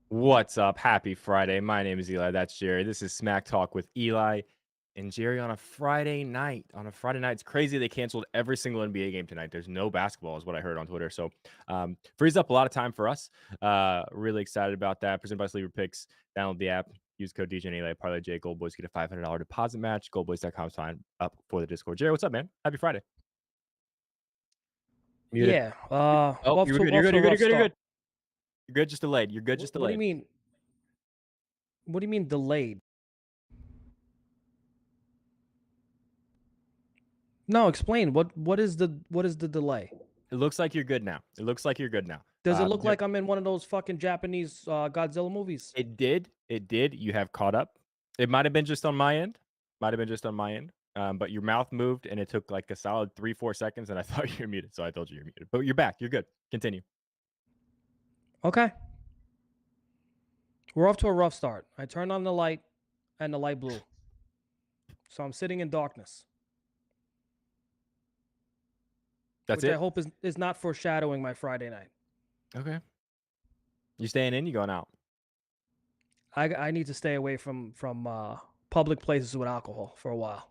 What's up? Happy Friday. My name is Eli. That's Jerry. This is Smack Talk with Eli and Jerry on a Friday night. It's crazy they canceled every single NBA game tonight. There's no basketball, is what I heard on Twitter. So frees up a lot of time for us. Really excited about that. Presented by Sleeper Picks. Download the app. Use code DJ and Eli. Parlay J. GoldBoys get a $500 deposit match. GoldBoys.com sign up for the Discord. Jerry, what's up, man? Happy Friday. Muted. Yeah. Oh, Off you're to good. You're off good. to a You're good. You're rough good. You're start. good. You're good. Just delayed. You're good. Just What do you delayed. mean? What do you mean delayed? No, explain. What is the delay? It looks like you're good now. It looks like you're good now. Does it look like I'm in one of those fucking Japanese Godzilla movies? It did. It did. You have caught up. It might have been just on my end. But your mouth moved and it took like a solid 3-4 seconds, and I thought you were muted, so I told you you're muted. But you're back. You're good. Continue. Okay. We're off to a rough start. I turned on the light and the light blew. So I'm sitting in darkness. That's which it. I hope is not foreshadowing my Friday night. Okay. You staying in? You going out? I need to stay away from public places with alcohol for a while.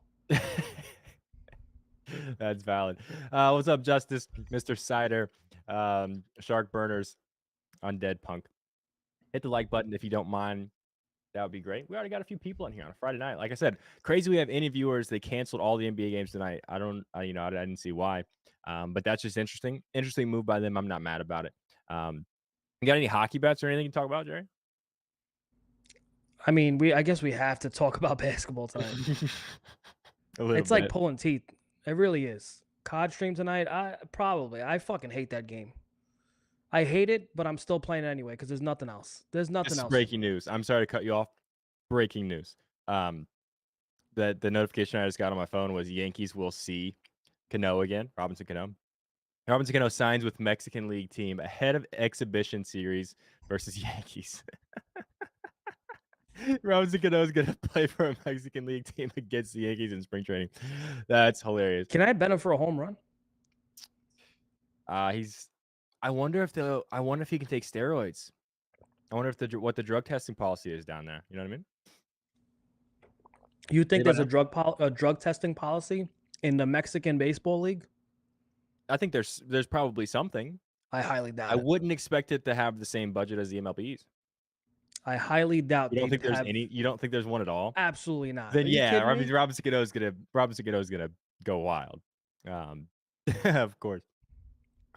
That's valid. What's up, Justice, Mr. Cider, Shark Burners, Undead Punk? Hit the like button if you don't mind. That would be great. We already got a few people in here on a Friday night. Like I said, crazy we have any viewers. They canceled all the NBA games tonight. I didn't see why. But that's just interesting. Interesting move by them. I'm not mad about it. You got any hockey bets or anything you can talk about, Jerry? I mean, I guess we have to talk about basketball tonight. It's like pulling teeth. It really is. COD stream tonight. I fucking hate that game. I hate it, but I'm still playing it anyway because there's nothing else. There's nothing else. Breaking news. I'm sorry to cut you off. Breaking news. The notification I just got on my phone was Yankees will see Cano again. Robinson Cano. Robinson Cano signs with Mexican League team ahead of exhibition series versus Yankees. Robinson Cano is going to play for a Mexican League team against the Yankees in spring training. That's hilarious. Can I bet him for a home run? I wonder if he can take steroids. I wonder if what the drug testing policy is down there. You know what I mean? You think there's a drug testing policy in the Mexican Baseball League? I think there's probably something. I highly doubt I it. wouldn't expect it to have the same budget as the MLBs. I highly doubt. You don't think there's any? You don't think there's one at all? Absolutely not. Then yeah, Robinson Cano is gonna go wild. Of course.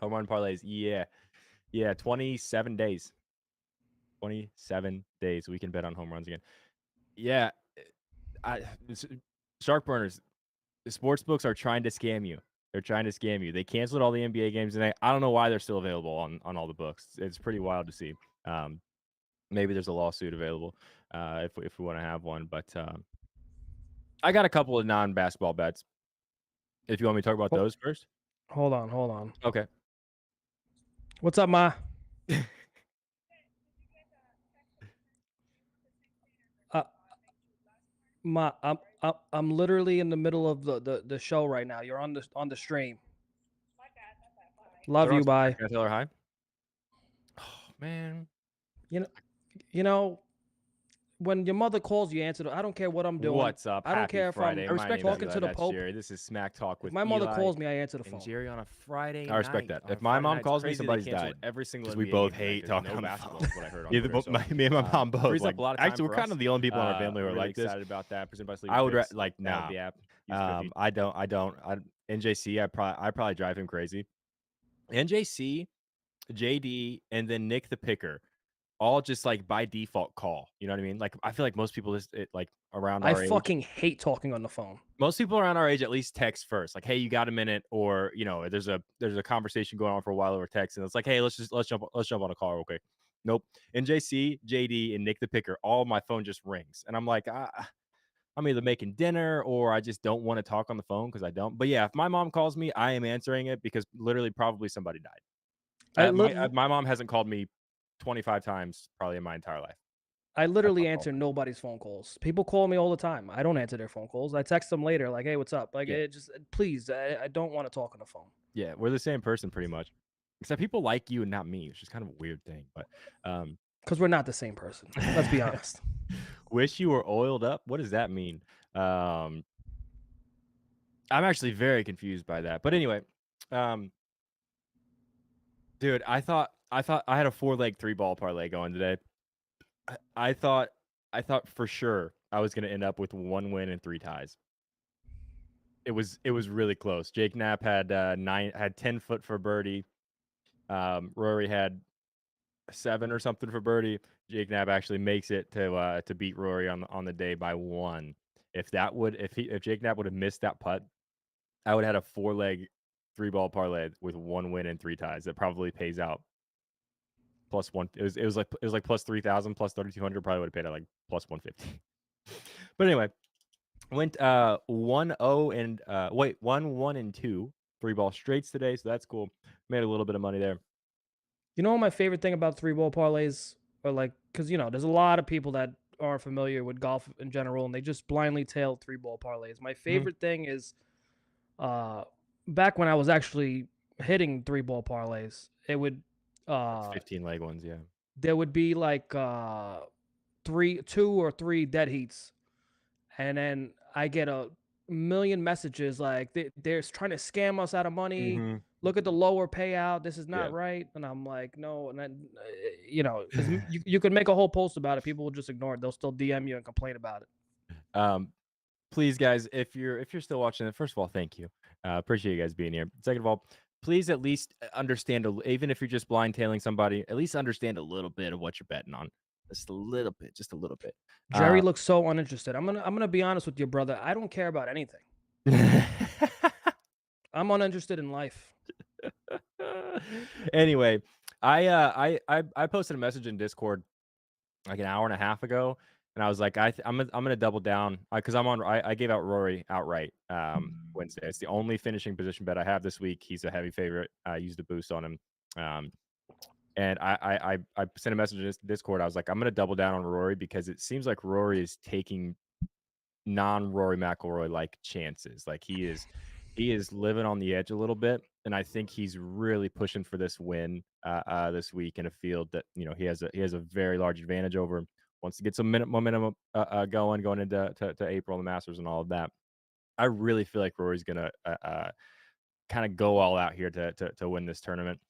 Home run parlays. Yeah. 27 days. 27 days we can bet on home runs again. Yeah. Shark Burners. The sports books are trying to scam you. They're trying to scam you. They canceled all the NBA games tonight. I don't know why they're still available on all the books. It's pretty wild to see. Maybe there's a lawsuit available if we want to have one. But I got a couple of non-basketball bets. If you want me to talk about those first. Hold on. Okay. What's up, Ma? Ma, I'm literally in the middle of the show right now. You're on the stream. My bad. Love you, bye. Can I tell her hi? Oh man. You know, when your mother calls, you answer. I don't care what I'm doing. What's up? I don't care if Friday. I'm talking to the Pope. Jerry. This is Smack Talk with if my mother calls me, I answer the phone. And Jerry on a Friday night. I respect that. If my mom calls me, somebody's died. Every single we both hate talking on basketball. What I heard on Twitter, me and my mom both. Frees up a lot of time Actually, we're kind of the only people in our family who are like this. Excited about that. Presented by Sleeper I would Picks. like nah. The app. I don't. NJC. I probably drive him crazy. NJC, JD, and then Nick the Picker. All just like by default call. You know what I mean? Like I feel like most people like around our age. I fucking hate talking on the phone. Most people around our age at least text first, like, "Hey, you got a minute?" Or there's a conversation going on for a while over text, and it's like, "Hey, let's jump on a call real quick." Nope. NJC, JD, and Nick the Picker, all my phone just rings, and I'm like, I'm either making dinner or I just don't want to talk on the phone because I don't. But yeah, if my mom calls me, I am answering it because literally probably somebody died. My mom hasn't called me 25 times probably in my entire life. I literally answer nobody's phone calls. People call me all the time. I don't answer their phone calls. I text them later, like, "Hey, what's up?" Like, please, I don't want to talk on the phone. Yeah, we're the same person pretty much, except people like you and not me, which is kind of a weird thing. But Because we're not the same person. Let's be honest. Wish you were oiled up? What does that mean? I'm actually very confused by that. But anyway, dude, I thought I had a 4-leg 3-ball parlay going today. I thought for sure I was gonna end up with 1 win and 3 ties. It was really close. Jake Knapp had 10 foot for birdie. Rory had 7 or something for birdie. Jake Knapp actually makes it to beat Rory on the day by 1. If Jake Knapp would have missed that putt, I would have had a 4-leg 3-ball parlay with 1 win and 3 ties. That probably pays out plus 1. It was like plus 3,000 plus 3,200. Probably would have paid out like plus 150. But anyway, went 1-0 and 1-1-2 3-ball straights today, so that's cool. Made a little bit of money there. You know what my favorite thing about 3-ball parlays are like, because there's a lot of people that aren't familiar with golf in general, and they just blindly tail 3-ball parlays. My favorite thing is, back when I was actually hitting 3-ball parlays, it would 15-leg ones, yeah. There would be like 2 or 3 dead heats, and then I get a million messages like they're trying to scam us out of money. Look at the lower payout. This is not right. And I'm like, no. And then, because you could make a whole post about it. People will just ignore it. They'll still DM you and complain about it. Please, guys, if you're still watching it, first of all, thank you. Appreciate you guys being here. Second of all, please at least understand, even if you're just blind tailing somebody, at least understand a little bit of what you're betting on. Just a little bit. Jerry looks so uninterested. I'm gonna be honest with you, brother. I don't care about anything. I'm uninterested in life. Anyway, I posted a message in Discord like an hour and a half ago, and I was like, I'm gonna double down because I gave out Rory outright Wednesday. It's the only finishing position bet I have this week. He's a heavy favorite. I used a boost on him. And I sent a message in Discord. I was like, I'm gonna double down on Rory because it seems like Rory is taking non-Rory McIlroy like chances. Like he is living on the edge a little bit, and I think he's really pushing for this win this week in a field that he has a very large advantage over. Wants to get some momentum going into April and the Masters and all of that. I really feel like Rory's gonna kind of go all out here to win this tournament.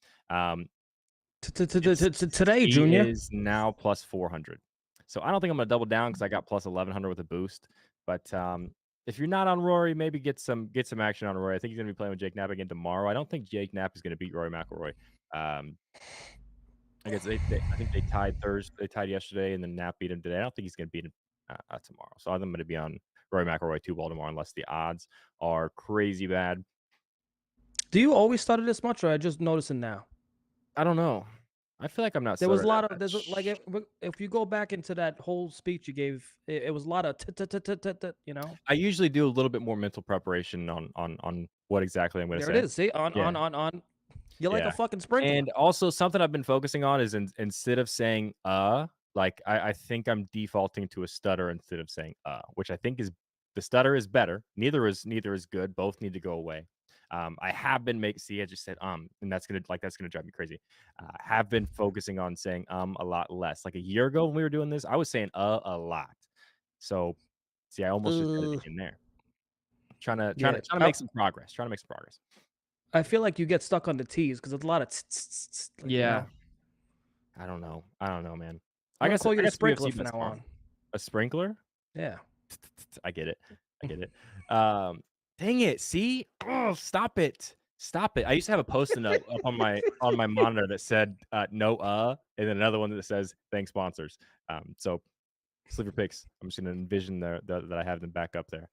Today, Junior is now plus 400. So I don't think I'm gonna double down because I got plus 1,100 with a boost. But if you're not on Rory, maybe get some action on Rory. I think he's gonna be playing with Jake Knapp again tomorrow. I don't think Jake Knapp is gonna beat Rory McIlroy. I guess I think they tied Thursday. They tied yesterday, and then Knapp beat him today. I don't think he's gonna beat him tomorrow. So I'm gonna be on Rory McIlroy 2-ball tomorrow unless the odds are crazy bad. Do you always stutter this much, or I just noticing now? I don't know. I feel like I'm not. There was a lot of like if you go back into that whole speech you gave, it was a lot of I usually do a little bit more mental preparation on what exactly I'm going to say. There it is. See on. You're like a fucking sprinkler. And also something I've been focusing on is instead of saying like I think I'm defaulting to a stutter instead of saying which I think is the stutter is better. Neither is good. Both need to go away. I have been I just said and that's gonna drive me crazy. Have been focusing on saying a lot less. Like a year ago when we were doing this, I was saying a lot. So see, I almost just did it in there. Trying to make some progress. I feel like you get stuck on the T's because it's a lot of yeah. I don't know, man. I guess call you a sprinkler from now on. A sprinkler? Yeah. I get it. Dang it! See? Oh, stop it! I used to have a post-it note up on my monitor that said no and then another one that says thanks sponsors. So sleeper picks. I'm just gonna envision that I have them back up there.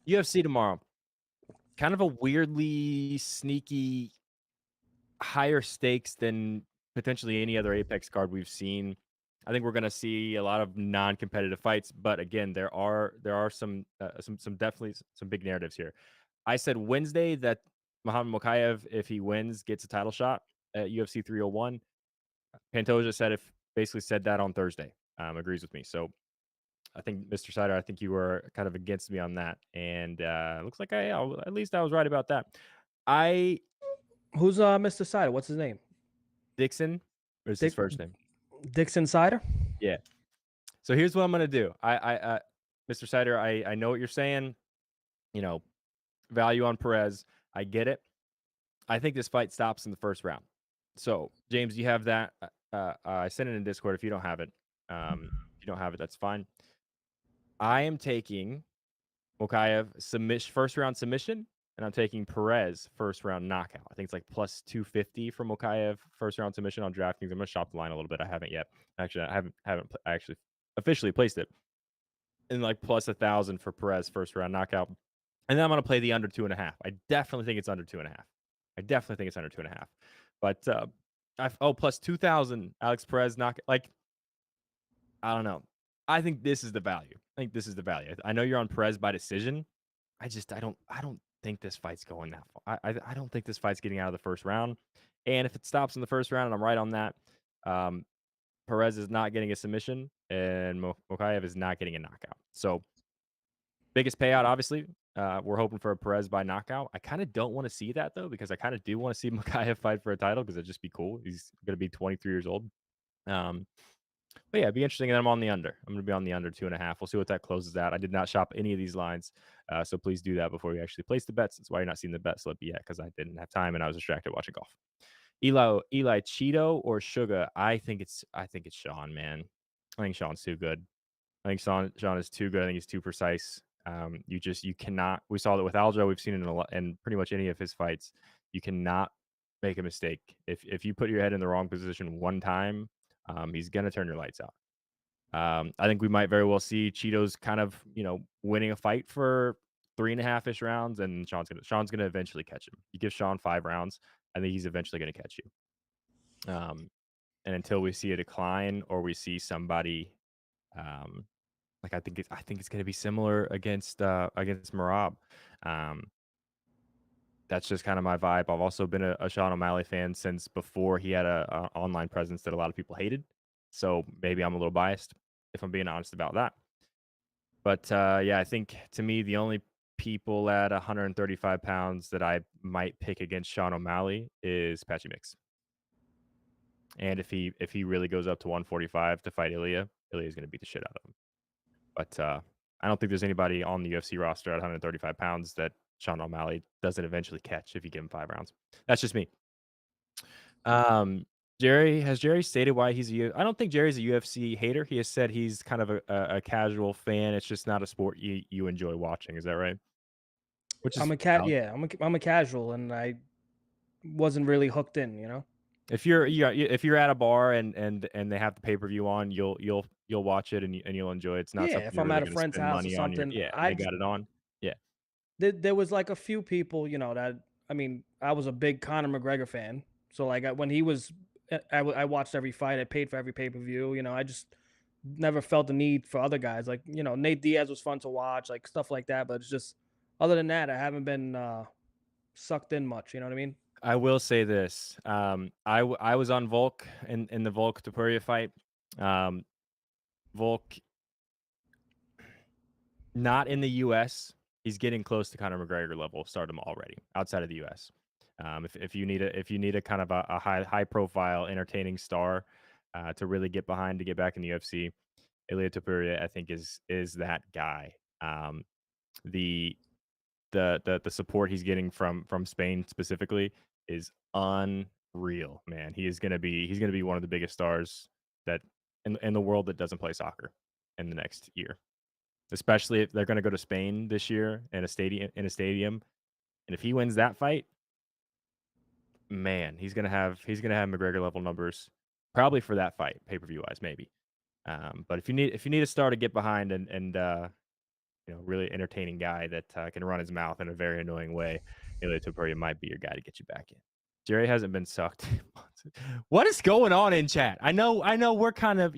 UFC tomorrow. Kind of a weirdly sneaky, higher stakes than potentially any other Apex card we've seen. I think we're going to see a lot of non-competitive fights, but again, there are some definitely some big narratives here. I said Wednesday that Muhammad Mokaev, if he wins, gets a title shot at UFC 301. Pantoja basically said that on Thursday. Agrees with me. So I think Mr. Sider, I think you were kind of against me on that, and looks like at least I was right about that. Who's Mr. Sider? What's his name? Dixon. Or is his first name? Dick's Insider? Yeah. So here's what I'm gonna do. Mr. Sider, I know what you're saying. You know, value on Perez. I get it. I think this fight stops in the first round. So, James, you have that. I sent it in Discord if you don't have it. If you don't have it, that's fine. I am taking Mokaev first round submission, and I'm taking Perez first round knockout. I think it's like plus 250 for Mokaev first round submission on DraftKings. I'm gonna shop the line a little bit. I haven't yet. Actually, I haven't actually officially placed it. And like plus 1,000 for Perez first round knockout. And then I'm gonna play the under 2.5. I definitely think it's under 2.5. I definitely think it's under 2.5. But plus 2,000 Alex Perez I don't know. I think this is the value. I know you're on Perez by decision. I don't think this fight's going that far. I don't think this fight's getting out of the first round. And if it stops in the first round, and I'm right on that, Perez is not getting a submission, and Mokaev is not getting a knockout. So biggest payout, obviously. We're hoping for a Perez by knockout. I kind of don't want to see that though, because I kind of do want to see Mokaev fight for a title because it'd just be cool. He's going to be 23 years old. But yeah, it'd be interesting. And I'm on the under. I'm going to be on the under 2.5. We'll see what that closes at. I did not shop any of these lines, so please do that before you actually place the bets. That's why you're not seeing the bet slip yet, because I didn't have time and I was distracted watching golf. Eli Cheeto or Sugar? I think it's Sean, man. I think Sean's too good. I think Sean is too good. I think he's too precise. You cannot. We saw that with Aljo. We've seen it in pretty much any of his fights. You cannot make a mistake. If you put your head in the wrong position one time, he's gonna turn your lights out. I think we might very well see Cheetos kind of winning a fight for 3.5-ish rounds, and Sean's gonna eventually catch him. You give Sean 5 rounds, I think he's eventually gonna catch you. And until we see a decline or we see somebody, like I think it's gonna be similar against Marab. That's just kind of my vibe. I've also been a Sean O'Malley fan since before he had a online presence that a lot of people hated. So maybe I'm a little biased if I'm being honest about that. But yeah, I think to me the only people at 135 pounds that I might pick against Sean O'Malley is Patchy Mix. And if he really goes up to 145 to fight Ilya is going to beat the shit out of him. But I don't think there's anybody on the UFC roster at 135 pounds that Sean O'Malley doesn't eventually catch if you give him 5 rounds. That's just me. Jerry stated why he's I don't think Jerry's a UFC hater. He has said he's kind of a casual fan. It's just not a sport you enjoy watching. Is that right? Which is I'm a casual, and I wasn't really hooked in, you know? If you're at a bar and they have the pay-per-view on, you'll watch it and you'll enjoy it. It's not Yeah, something if you're I'm really at a gonna friend's spend house or money on. something, They got it on. Yeah. there was like a few people, that I mean, I was a big Conor McGregor fan. So like when he was, I watched every fight. I paid for every pay-per-view. I just never felt the need for other guys. Like, Nate Diaz was fun to watch, like stuff like that. But it's just, other than that, I haven't been sucked in much. You know what I mean? I will say this. I was on Volk in the Volk Topuria fight. Volk not in the US. He's getting close to Conor McGregor level of stardom already outside of the US. If you need a kind of a high profile entertaining star to really get behind to get back in the UFC, Ilia Topuria I think is that guy. The support he's getting from Spain specifically is unreal, man. He's gonna be one of the biggest stars that in the world that doesn't play soccer in the next year. Especially if they're gonna go to Spain this year in a stadium, and if he wins that fight, man, he's gonna have McGregor level numbers probably for that fight, pay-per-view wise, maybe. But if you need a star to get behind and really entertaining guy that can run his mouth in a very annoying way, Ilya Topuria might be your guy to get you back in. Jerry hasn't been sucked. What is going on in chat? I know we're kind of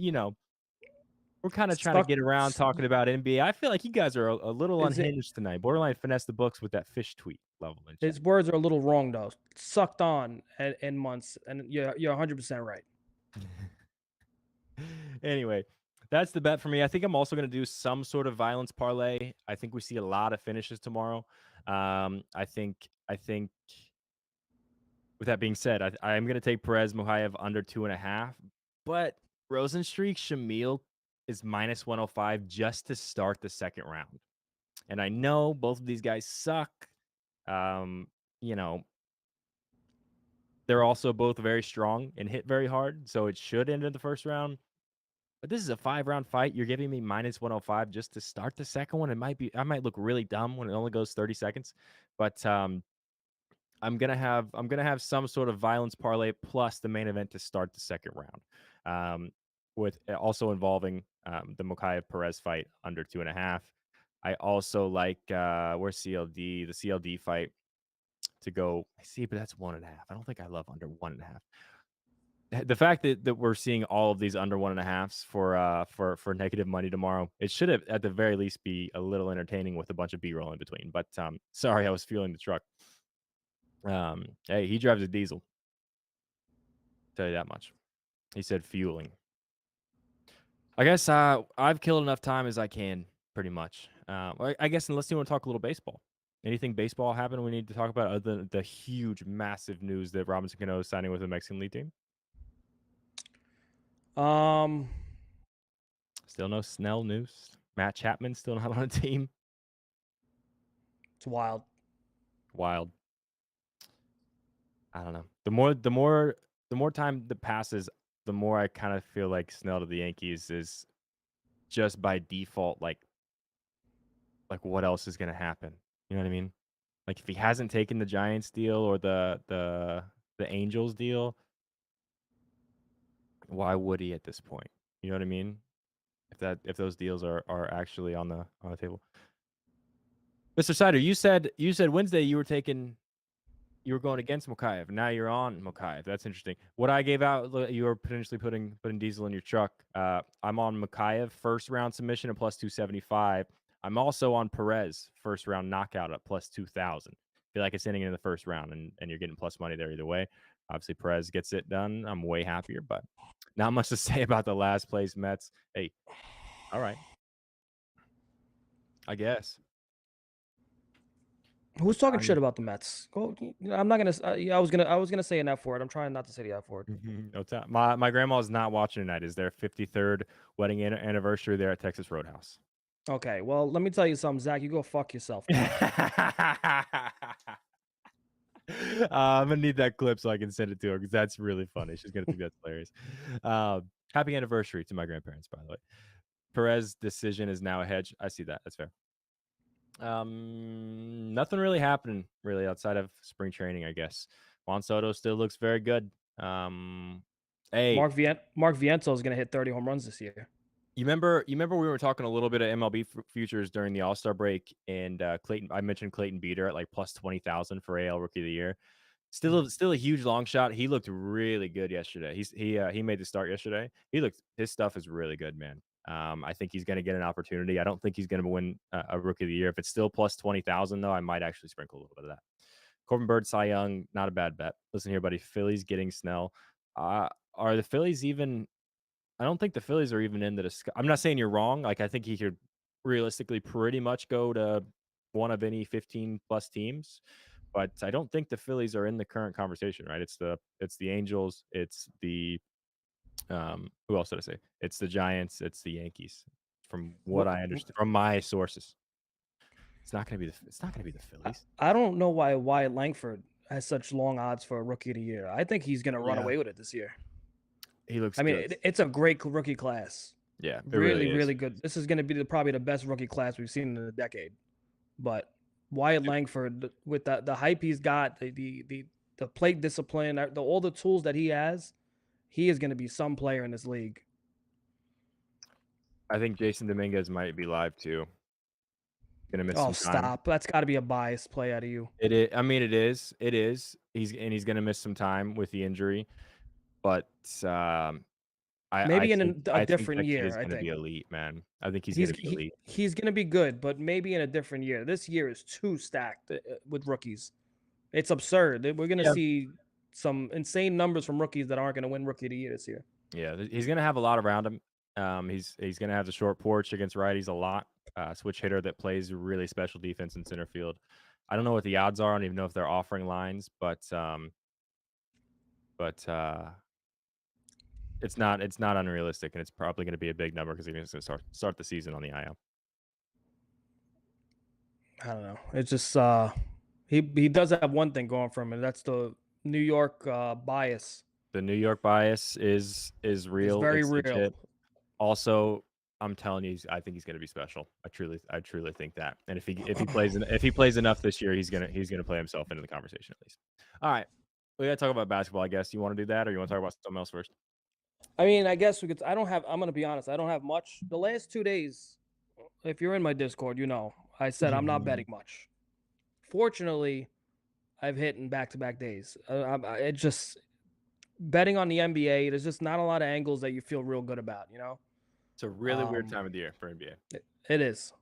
trying to get around talking about NBA. I feel like you guys are a little unhinged tonight. Borderline finesse the books with that fish tweet level in chat. His words are a little wrong though. Sucked on in months, and you're 100% right. Anyway, that's the bet for me. I think I'm also going to do some sort of violence parlay. I think we see a lot of finishes tomorrow. I think. With that being said, I am going to take Perez Mokaev under 2.5, but Rozenstruik Shamil is minus 105 just to start the second round. And I know both of these guys suck. You know, they're also both very strong and hit very hard, so it should end in the first round. But this is a 5-round fight. You're giving me minus 105 just to start the second one. I might look really dumb when it only goes 30 seconds. But I'm gonna have some sort of violence parlay plus the main event to start the second round. With also involving the Mokaev Perez fight under 2.5. I also like where's CLD, the CLD fight to go. I see, but that's 1.5. I don't think I love under 1.5. The fact that we're seeing all of these under 1.5s for negative money tomorrow, it should have at the very least be a little entertaining with a bunch of B-roll in between. But sorry, I was fueling the truck. Hey, he drives a diesel. Tell you that much. He said fueling. I guess I've killed enough time as I can, pretty much. I guess unless you want to talk a little baseball. Anything baseball happened we need to talk about other than the huge, massive news that Robinson Cano is signing with the Mexican League team? Still no Snell news. Matt Chapman still not on a team. It's wild. Wild. I don't know. The more time that passes, the more I kind of feel like Snell to the Yankees is just by default like what else is going to happen? You know what I mean? Like if he hasn't taken the Giants deal or the Angels deal, why would he at this point? You know what I mean? If those deals are actually on the table. Mr. Sider, you said Wednesday you were going against Mokaev. Now you're on Mokaev. That's interesting. What I gave out, you were potentially putting Diesel in your truck. I'm on Mokaev first round submission at plus 275. I'm also on Perez first round knockout at plus 2,000. Feel like it's ending in the first round, and you're getting plus money there either way. Obviously, Perez gets it done. I'm way happier, but not much to say about the last place Mets. Hey, all right, I guess. Who's talking shit about the Mets? Go. I'm not gonna. I was gonna say an F word. I'm trying not to say the F word. No time. My grandma is not watching tonight. Is their 53rd wedding anniversary there at Texas Roadhouse? Okay. Well, let me tell you something, Zach. You go fuck yourself. I'm gonna need that clip so I can send it to her because that's really funny. She's gonna think that's hilarious. Happy anniversary to my grandparents, by the way. Perez decision is now a hedge. I see that. That's fair. Nothing really happening outside of spring training, I guess. Juan Soto still looks very good. Hey, Mark Viento is gonna hit 30 home runs this year. You remember we were talking a little bit of MLB futures during the All-Star break, and Clayton. I mentioned Clayton Beater at like plus 20,000 for AL Rookie of the Year. Still a huge long shot. He looked really good yesterday. He made the start yesterday. His stuff is really good, man. I think he's going to get an opportunity. I don't think he's going to win a Rookie of the Year. If it's still plus 20,000 though, I might actually sprinkle a little bit of that. Corbin Bird, Cy Young, not a bad bet. Listen here, buddy. Phillies getting Snell. Are the Phillies even? I don't think the Phillies are even in the discussion. I'm not saying you're wrong. Like I think he could realistically pretty much go to one of any 15 plus teams, but I don't think the Phillies are in the current conversation, right? It's the Angels, it's the who else did I say? It's the Giants, it's the Yankees. From what I understand from my sources. It's not going to be the Phillies. I don't know why Wyatt Langford has such long odds for a Rookie of the Year. I think he's going to run away with it this year. He looks I mean, it's a great rookie class. Yeah, really good. This is going to be probably the best rookie class we've seen in a decade. But Wyatt Langford, with the hype he's got, the plate discipline, all the tools that he has, he is going to be some player in this league. I think Jason Dominguez might be live too. Gonna miss some time. Stop! That's got to be a biased play out of you. It is. I mean, it is. It is. He's gonna miss some time with the injury, but maybe in a different year. He's gonna be elite, man. I think he's gonna be elite. He's gonna be good, but maybe in a different year. This year is too stacked with rookies. It's absurd. We're gonna see some insane numbers from rookies that aren't gonna win Rookie of the Year this year. Yeah, he's gonna have a lot around him. He's gonna have the short porch against righties a lot. Switch hitter that plays really special defense in center field. I don't know what the odds are. I don't even know if they're offering lines, but it's not unrealistic, and it's probably going to be a big number because he's going to start the season on the IL. I don't know. It's just he does have one thing going for him, and that's the New York bias. The New York bias is real. It's very real. Legit. Also, I'm telling you, I think he's going to be special. I truly think that. And if he plays enough this year, he's gonna play himself into the conversation at least. All right, we got to talk about basketball. I guess you want to do that, or you want to talk about something else first? I mean, I guess we could. I'm gonna be honest. I don't have much. The last 2 days, if you're in my Discord, you know, I said I'm not betting much. Fortunately, I've hit in back-to-back days. It just betting on the NBA. There's just not a lot of angles that you feel real good about. You know, it's a really weird time of the year for NBA. It is,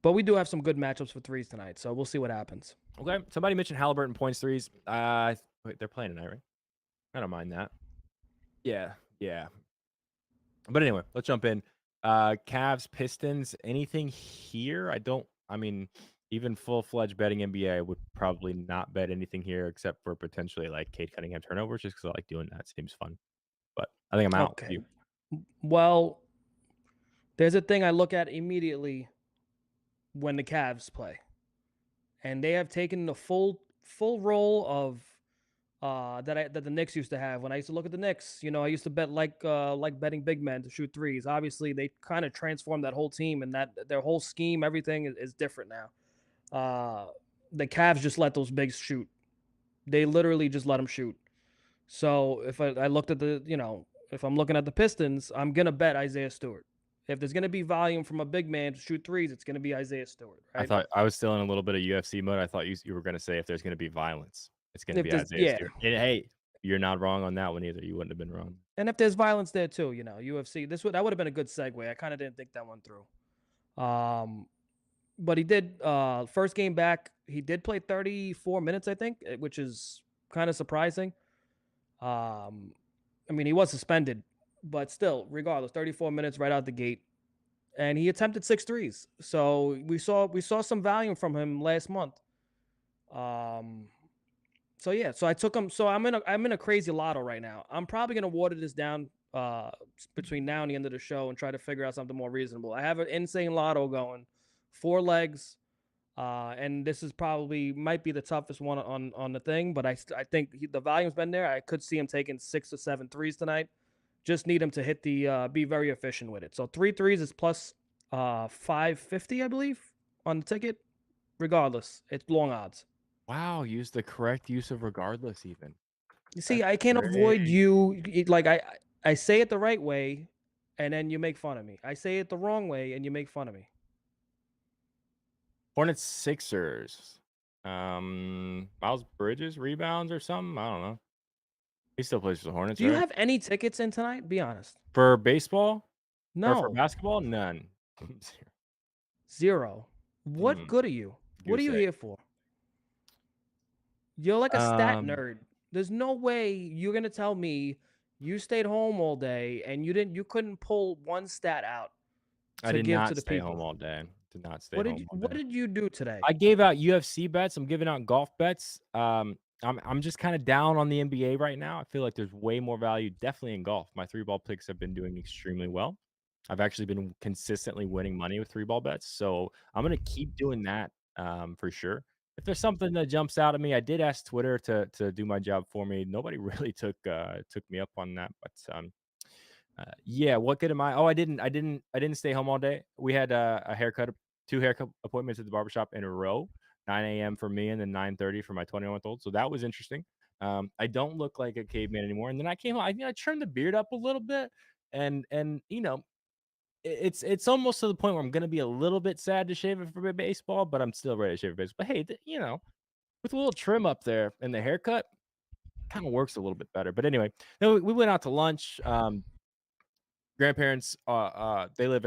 but we do have some good matchups for threes tonight, so we'll see what happens. Okay, somebody mentioned Halliburton points threes. Wait, they're playing tonight, right? I don't mind that. Yeah. But anyway, let's jump in. Cavs, Pistons, anything here? I mean, even full-fledged betting NBA, I would probably not bet anything here except for potentially like Cade Cunningham turnovers, just because I like doing that. It seems fun. But I think I'm out. Okay. Well, there's a thing I look at immediately when the Cavs play, and they have taken the full role of that the Knicks used to have. When I used to look at the Knicks, you know, I used to bet like betting big men to shoot threes. Obviously, they kind of transformed that whole team, and that their whole scheme, everything is different now. The Cavs just let those bigs shoot. They literally just let them shoot. So if I looked at if I'm looking at the Pistons, I'm gonna bet Isaiah Stewart. If there's gonna be volume from a big man to shoot threes, it's gonna be Isaiah Stewart. Right? I thought I was still in a little bit of UFC mode. I thought you were gonna say if there's gonna be violence, it's gonna be Isaiah Stewart. And hey, you're not wrong on that one either. You wouldn't have been wrong. And if there's violence there too, you know, UFC. That would have been a good segue. I kind of didn't think that one through. But he did first game back. He did play 34 minutes, I think, which is kind of surprising. I mean, he was suspended, but still, regardless, 34 minutes right out the gate, and he attempted 6 threes. So we saw some volume from him last month. So yeah, so I took him. So I'm in a crazy lotto right now. I'm probably gonna water this down between now and the end of the show and try to figure out something more reasonable. I have an insane lotto going, 4 legs. And this is might be the toughest one on the thing, but I think the volume's been there. I could see him taking 6 or 7 threes tonight. Just need him to hit be very efficient with it. So 3 threes is plus 550, I believe, on the ticket. Regardless, it's long odds. Wow, use the correct use of regardless even. You see, I can't avoid you. Like I say it the right way, and then you make fun of me. I say it the wrong way, and you make fun of me. Hornets, Sixers. Miles Bridges rebounds or something. I don't know. He still plays for the Hornets. Do you have any tickets in tonight? Be honest. For baseball? No. Or for basketball? None. 0. What good are you? What are you here for? You're like a stat nerd. There's no way you're gonna tell me you stayed home all day and you couldn't pull one stat out to give to the people. I did not stay home all day. Did not stay home. What did you do today? I gave out UFC bets. I'm giving out golf bets. I'm just kind of down on the NBA right now. I feel like there's way more value, definitely in golf. My 3-ball picks have been doing extremely well. I've actually been consistently winning money with 3-ball bets, so I'm gonna keep doing that for sure. If there's something that jumps out at me, I did ask Twitter to do my job for me. Nobody really took me up on that, but yeah. What good am I? Oh, I didn't stay home all day. We had a haircut, 2 haircut appointments at the barbershop in a row. 9 a.m. for me and then 9:30 for my 21-month-old. So that was interesting. I don't look like a caveman anymore. And then I came home. I trimmed the beard up a little bit, and you know, it's almost to the point where I'm gonna be a little bit sad to shave it for baseball, but I'm still ready to shave for baseball. But hey, you know, with a little trim up there and the haircut, kind of works a little bit better. But anyway, then we went out to lunch. Grandparents, they live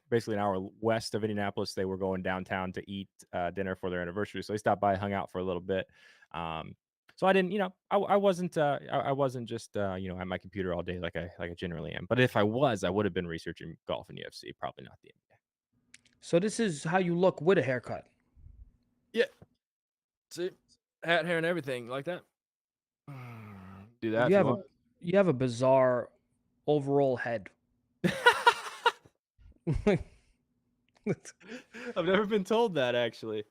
basically an hour west of Indianapolis. They were going downtown to eat dinner for their anniversary, so they stopped by, hung out for a little bit. So I didn't, you know, I wasn't just you know, at my computer all day like I generally am. But if I was, I would have been researching golf and UFC, probably not the NBA. So this is how you look with a haircut. Yeah. See, hat, hair, and everything like that. Do that. You have a bizarre overall head. I've never been told that, actually.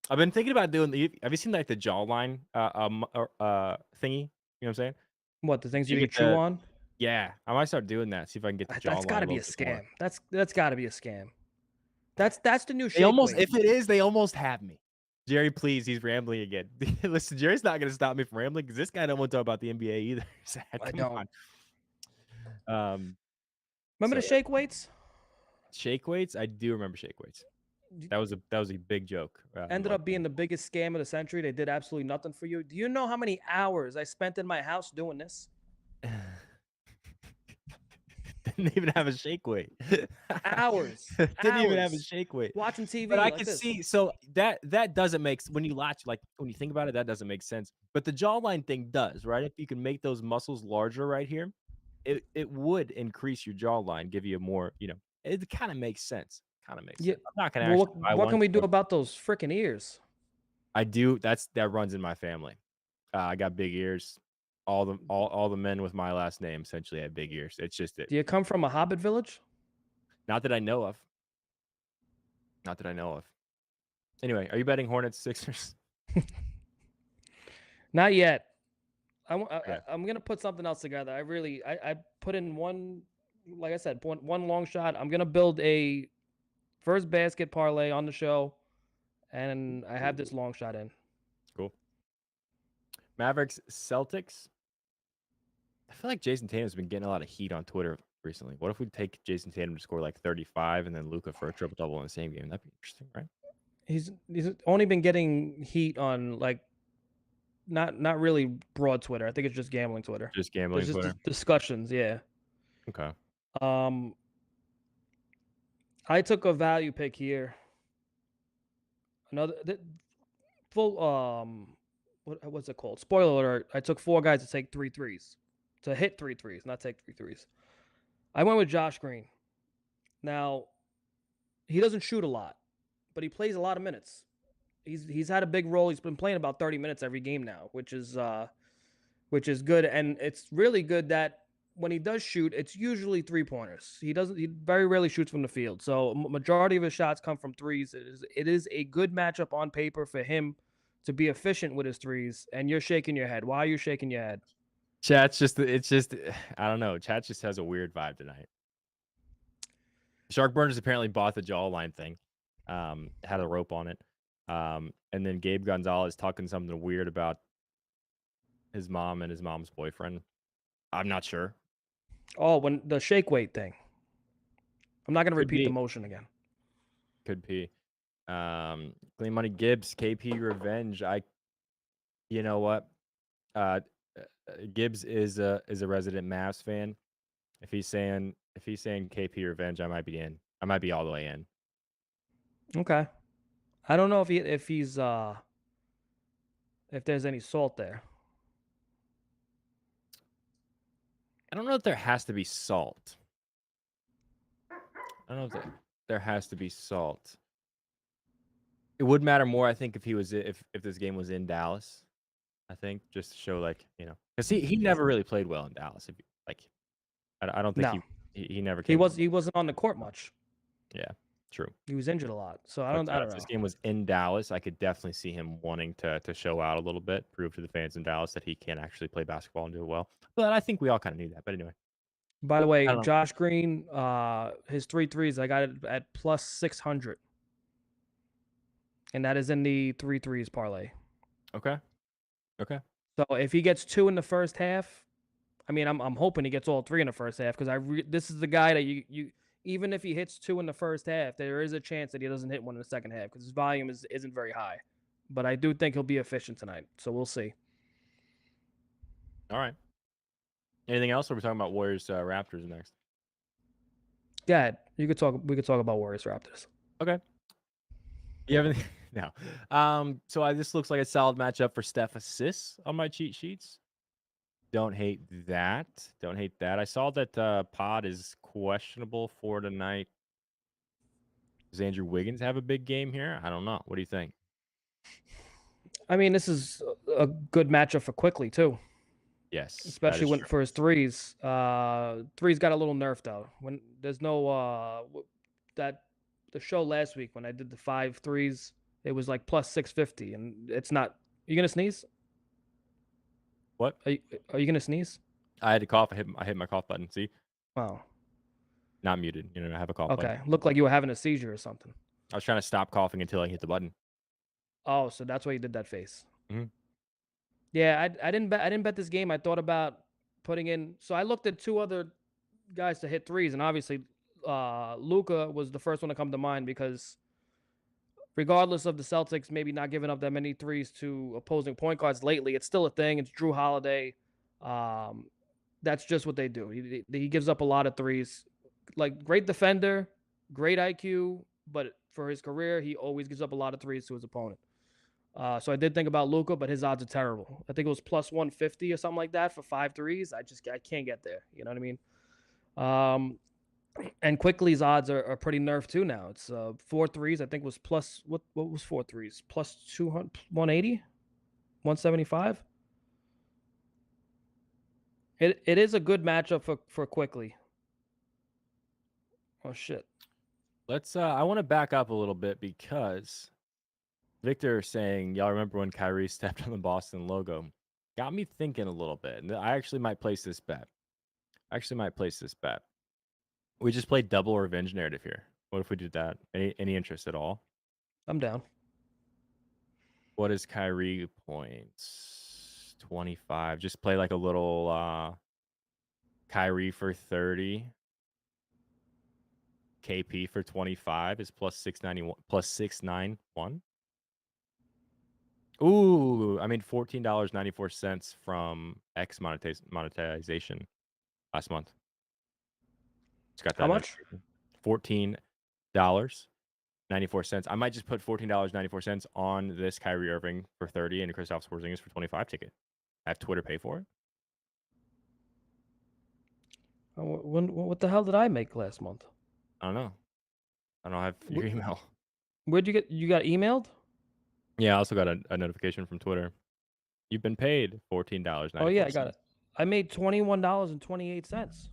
I've been thinking about doing the. Have you seen like the Jawline thingy? You know what I'm saying? What, the things you You can get chew the on? Yeah, I might start doing that. See if I can get the That's got Jawline to a be a little bit more. scam. That's got to be a scam. That's the new They shake almost, weight. if it is, they almost have me. Jerry, please, he's rambling again. Listen, Jerry's not going to stop me from rambling because this guy don't want to talk about the NBA either. I Come don't. on. Remember the shake weights? Shake weights? I do remember shake weights. That was a big joke. Ended up being the biggest scam of the century. They did absolutely nothing for you. Do you know how many hours I spent in my house doing this? Didn't even have a shake weight. Hours. Didn't even have a shake weight. Watching TV But I like could this. see, so that doesn't make, when you watch, like when you think about it, that doesn't make sense. But the Jawline thing does, right? If you can make those muscles larger right here, it would increase your jawline, give you a more, it kind of makes sense. Kind of makes Yeah. sense. I'm not gonna Well, actually buy what one. can we do about those freaking ears? I do. That runs in my family. I got big ears. All the men with my last name essentially have big ears. It's just it. Do you come from a hobbit village? Not that I know of. Not that I know of. Anyway, are you betting Hornets Sixers? Not yet. Okay. I'm gonna put something else together. I put in one, like I said, one long shot. I'm gonna build a first basket parlay on the show, and I have this long shot in. Cool. Mavericks Celtics. I feel like Jason Tatum's been getting a lot of heat on Twitter recently. What if we take Jason Tatum to score like 35 and then Luka for a triple double in the same game? That'd be interesting, right? He's only been getting heat on like not really broad Twitter. I think it's just gambling Twitter. Just gambling There's Twitter. just discussions, yeah. Okay. I took a value pick here. Another full what's it called? Spoiler alert! I took 4 guys to take 3 threes, to hit 3 threes, not take 3 threes. I went with Josh Green. Now, he doesn't shoot a lot, but he plays a lot of minutes. He's had a big role. He's been playing about 30 minutes every game now, which is good, and it's really good that when he does shoot, it's usually 3-pointers. He very rarely shoots from the field. So majority of his shots come from threes. It is a good matchup on paper for him to be efficient with his threes. And you're shaking your head. Why are you shaking your head? It's just I don't know. Chat just has a weird vibe tonight. Shark Burners apparently bought the Jawline thing. Had a rope on it. And then Gabe Gonzalez talking something weird about his mom and his mom's boyfriend. I'm not sure. Oh, when the shake weight thing. I'm not going to repeat the motion again. Could be. Clean Money Gibbs, KP Revenge. You know what? Gibbs is a resident Mavs fan. If he's saying KP Revenge, I might be in. I might be all the way in. Okay. I don't know if there's any salt there. I don't know if there has to be salt. I don't know if there has to be salt. It would matter more, I think, if this game was in Dallas. I think just to show, like, because he never really played well in Dallas. I don't think he never came. He wasn't on the court much. Yeah, true. He was injured a lot, so I don't know. If this game was in Dallas, I could definitely see him wanting to show out a little bit, prove to the fans in Dallas that he can actually play basketball and do it well. But I think we all kind of knew that. But anyway. By the way, Josh Green, his 3 threes, I got it at plus 600, and that is in the 3 threes parlay. Okay. So if he gets 2 in the first half, I mean, I'm hoping he gets all 3 in the first half, because this is the guy that you even if he hits 2 in the first half, there is a chance that he doesn't hit one in the second half because his volume isn't very high. But I do think he'll be efficient tonight, so we'll see. All right. Anything else? Or are we talking about Warriors Raptors next? Yeah, we could talk about Warriors Raptors. Okay. You have anything? No. So this looks like a solid matchup for Steph assists on my cheat sheets. Don't hate that. I saw that Pod is questionable for tonight. Does Andrew Wiggins have a big game here? I don't know. What do you think? I mean, this is a good matchup for Quickly too. Yes, especially when for his threes. Threes got a little nerfed though. When there's no the show last week when I did the 5 threes, it was like plus 650, and it's not. You gonna sneeze? What? Are you gonna sneeze? I had to cough. I hit my cough button. See? Wow. Not muted. I have a cough button. Okay. Looked like you were having a seizure or something. I was trying to stop coughing until I hit the button. Oh, so that's why you did that face. Mm-hmm. Yeah, I didn't bet this game. I thought about putting in. So I looked at 2 other guys to hit threes, and obviously, Luka was the first one to come to mind because regardless of the Celtics maybe not giving up that many threes to opposing point guards lately, it's still a thing. It's Drew Holiday. That's just what they do. He gives up a lot of threes. Like, great defender, great IQ, but for his career, he always gives up a lot of threes to his opponent. So I did think about Luka, but his odds are terrible. I think it was plus 150 or something like that for 5 threes. I can't get there. You know what I mean? And Quickly's odds are pretty nerfed too now. It's 4 threes. I think was plus what was 4 threes? Plus 200, 180, 175. It is a good matchup for Quickly. Oh shit. Let's I want to back up a little bit because Victor saying, y'all remember when Kyrie stepped on the Boston logo? Got me thinking a little bit. And I actually might place this bet. We just played double revenge narrative here. What if we did that? Any interest at all? I'm down. What is Kyrie points? 25. Just play like a little Kyrie for 30. KP for 25 is plus 691 plus 691. Ooh, I made $14.94 from X monetization last month. Just got that. How much? $14.94. I might just put $14.94 on this Kyrie Irving for 30 and Kristaps Porzingis for 25 ticket. I have Twitter pay for it. What the hell did I make last month? I don't know. I don't have your email. Where'd you get? You got emailed? Yeah, I also got a notification from Twitter. You've been paid $14.94. Oh yeah, I got it. I made $21.28.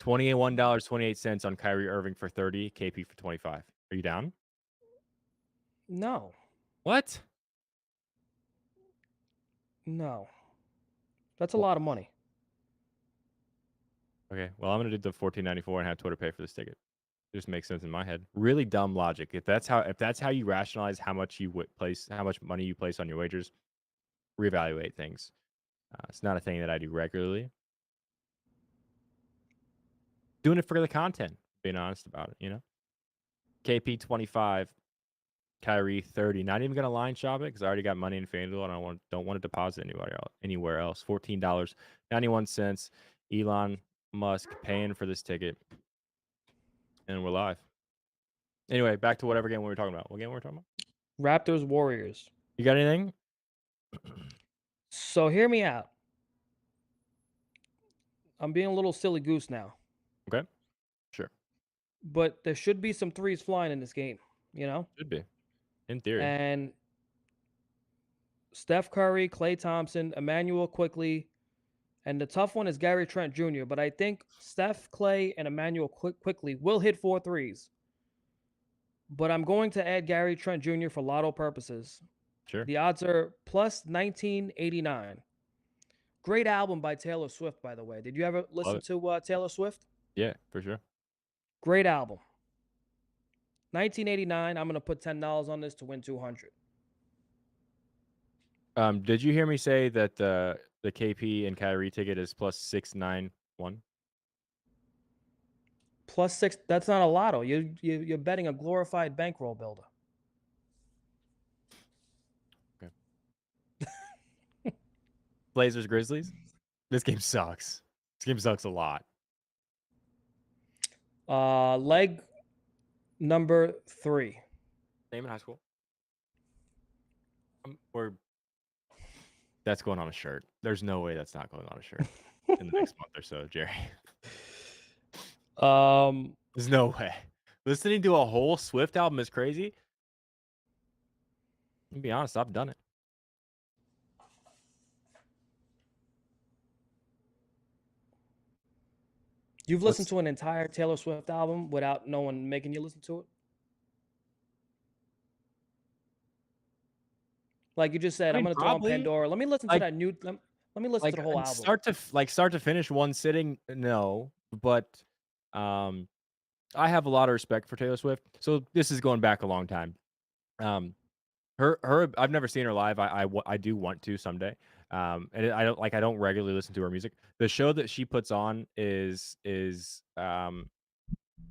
$21.28 on Kyrie Irving for 30, KP for 25. Are you down? No. What? No. That's a lot of money. Okay, well, I'm gonna do the $14.94 and have Twitter pay for this ticket. It just makes sense in my head. Really dumb logic. If that's how you rationalize how much how much money you place on your wagers, reevaluate things. It's not a thing that I do regularly. Doing it for the content, being honest about it, KP 25, Kyrie 30. Not even gonna line shop it because I already got money in FanDuel and I don't want to deposit anywhere else. $14.91. Elon Musk paying for this ticket, and we're live. Anyway, back to whatever game we were talking about. What game were we talking about? Raptors Warriors. You got anything? So hear me out. I'm being a little silly goose now. Okay. Sure. But there should be some threes flying in this game, Should be. In theory. And Steph Curry, Klay Thompson, Emmanuel Quickly, and the tough one is Gary Trent Jr. But I think Steph, Klay, and Emmanuel Quickly will hit 4 threes. But I'm going to add Gary Trent Jr. for lotto purposes. Sure. The odds are plus 1989. Great album by Taylor Swift, by the way. Did you ever listen to Taylor Swift? Yeah, for sure. Great album. 1989. I'm going to put $10 on this to win 200. Did you hear me say that the KP and Kyrie ticket is plus 691? Plus 6. That's not a lotto. You're betting a glorified bankroll builder. Okay. Blazers Grizzlies. This game sucks. This game sucks a lot. Leg number 3. Name in high school. That's going on a shirt. There's no way that's not going on a shirt in the next month or so, Jerry. There's no way. Listening to a whole Swift album is crazy. To be honest, I've done it. You've listened to an entire Taylor Swift album without no one making you listen to it? Like you just said, I I'm mean, gonna throw on probably Pandora. Let me listen to like that new. Let me listen to the whole album. start to finish one sitting. No, but um, I have a lot of respect for Taylor Swift. So this is going back a long time. Her I've never seen her live. I do want to someday. I don't regularly listen to her music. The show that she puts on is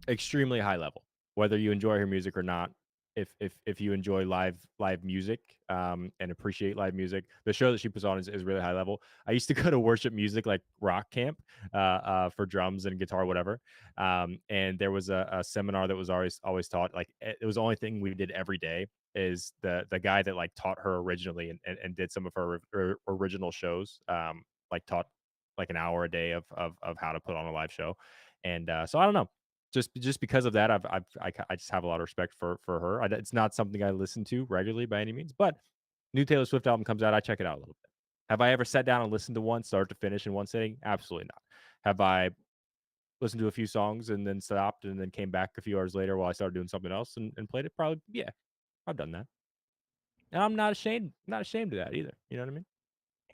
extremely high level, whether you enjoy her music or not. If you enjoy live music, and appreciate live music, the show that she puts on is really high level. I used to go to worship music, like rock camp, for drums and guitar, whatever. And there was a seminar that was always taught. Like it was the only thing we did every day. Is the guy that like taught her originally and did some of her original shows, like taught like an hour a day of how to put on a live show. And so I don't know, just because of that, I just have a lot of respect for her. It's not something I listen to regularly by any means, but new Taylor Swift album comes out, I check it out a little bit. Have I ever sat down and listened to one start to finish in one sitting? Absolutely not. Have I listened to a few songs and then stopped and then came back a few hours later while I started doing something else and played it? Probably, yeah. I've done that, and I'm not ashamed of that either. You know what I mean?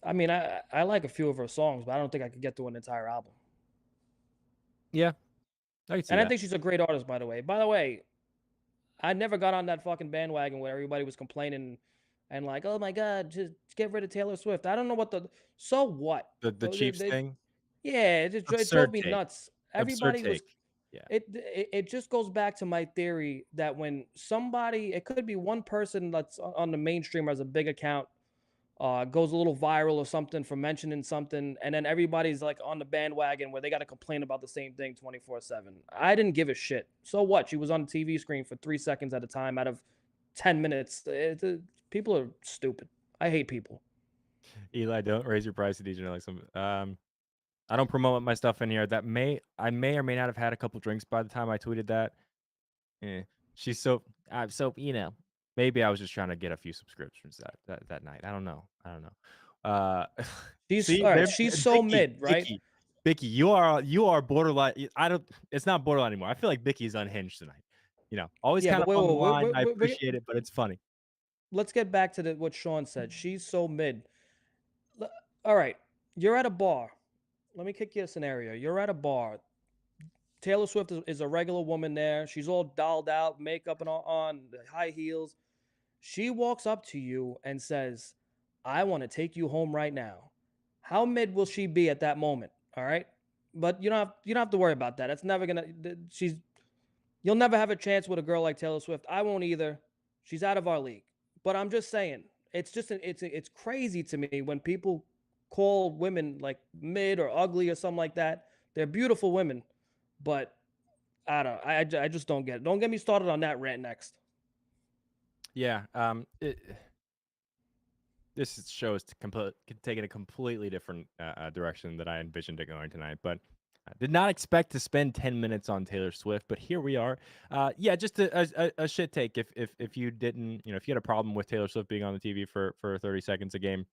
I mean, I like a few of her songs, but I don't think I could get through an entire album. Yeah, I can see And I that. think she's a great artist, by the way. By the way, I never got on that fucking bandwagon where everybody was complaining and like, oh my God, just get rid of Taylor Swift. I don't know what so what? The Chiefs thing, Yeah, it drove absurd me take, nuts. absurd Everybody was, take. Yeah, it just goes back to my theory that when somebody, it could be one person that's on the mainstream as a big account, goes a little viral or something for mentioning something, and then everybody's like on the bandwagon where they got to complain about the same thing 24/7. I didn't give a shit. So what? She was on the TV screen for 3 seconds at a time out of 10 minutes. People are stupid. I hate people. Eli, don't raise your price to DJ like some. I don't promote my stuff in here. I may or may not have had a couple drinks by the time I tweeted that. Eh. She's so maybe I was just trying to get a few subscriptions that night. I don't know. She's See, all right. there, She's so mid, right? Bicky, you are borderline. I don't. It's not borderline anymore. I feel like Bicky's unhinged tonight. Always Yeah, kind but of on the wait, line. I wait, appreciate it, but it's funny. let's get back to what Sean said. She's so mid. All right, you're at a bar. Let me kick you a scenario. You're at a bar. Taylor Swift is a regular woman there. She's all dolled out, makeup and all on, high heels. She walks up to you and says, I want to take you home right now. How mid will she be at that moment? All right. But you don't have to worry about that. It's never gonna you'll never have a chance with a girl like Taylor Swift. I won't either. She's out of our league. But I'm just saying, it's crazy to me when people call women like mid or ugly or something like that. They're beautiful women, but I don't. I just don't get it. Don't get me started on that rant next. Yeah. This show is taking a completely different direction that I envisioned it going tonight, but I did not expect to spend 10 minutes on Taylor Swift, but here we are. Yeah, just a shit take. If you didn't, if you had a problem with Taylor Swift being on the TV for 30 seconds a game,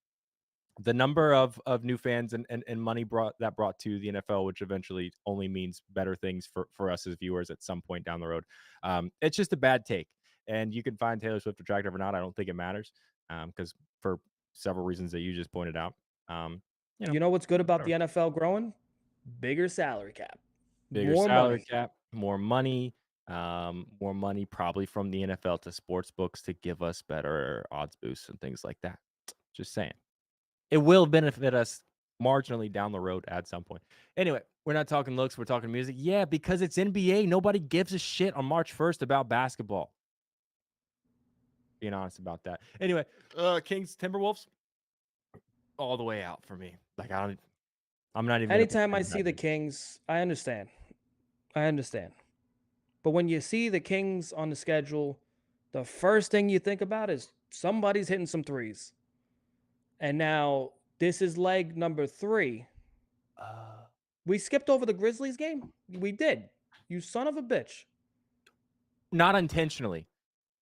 the number of new fans and money brought to the NFL, which eventually only means better things for us as viewers at some point down the road. It's just a bad take, and you can find Taylor Swift attractive or not. I don't think it matters, because for several reasons that you just pointed out. You know what's good about the NFL growing? Bigger salary cap, Bigger more salary money. cap, more money probably from the NFL to sports books to give us better odds boosts and things like that. Just saying. It will benefit us marginally down the road at some point. Anyway, we're not talking looks, we're talking music. Yeah, because it's NBA. Nobody gives a shit on March 1st about basketball. Being honest about that. Anyway, Kings, Timberwolves, all the way out for me. Like I'm not even. Anytime I see the Kings, I understand. But when you see the Kings on the schedule, the first thing you think about is somebody's hitting some threes. And now this is leg number 3. We skipped over the Grizzlies game. We did. You son of a bitch. Not intentionally.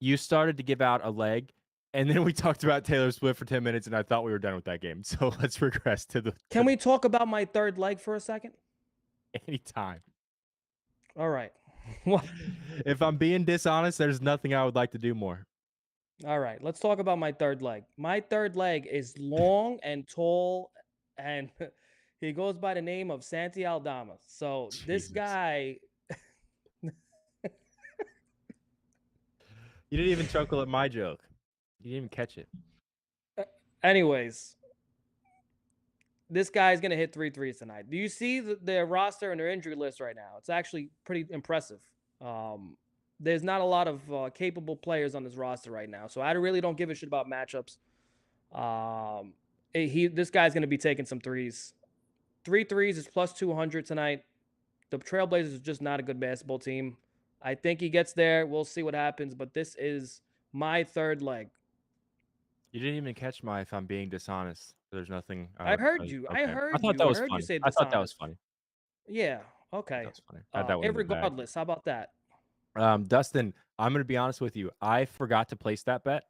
You started to give out a leg, and then we talked about Taylor Swift for 10 minutes, and I thought we were done with that game. So let's regress to the. Can we talk about my third leg for a second? Anytime. All right. If I'm being dishonest, there's nothing I would like to do more. All right. Let's talk about my third leg. My third leg is long and tall, and he goes by the name of Santi Aldama. So this Jesus. guy. You didn't even chuckle at my joke. You didn't even catch it. Anyways, this guy's going to hit 3 threes tonight. Do you see their roster and their injury list right now? It's actually pretty impressive. There's not a lot of capable players on this roster right now, so I really don't give a shit about matchups. This guy's going to be taking some threes. 3 threes is plus 200 tonight. The Trailblazers is just not a good basketball team. I think he gets there. We'll see what happens, but this is my third leg. You didn't even catch my if I'm being dishonest. There's nothing. I heard you. Okay. I heard thought you. that I was heard you funny. say I thought that was dishonest. funny. Yeah. Okay. That was funny. I had that one in the bag. Irregardless, how about that? Dustin, I'm gonna be honest with you. I forgot to place that bet,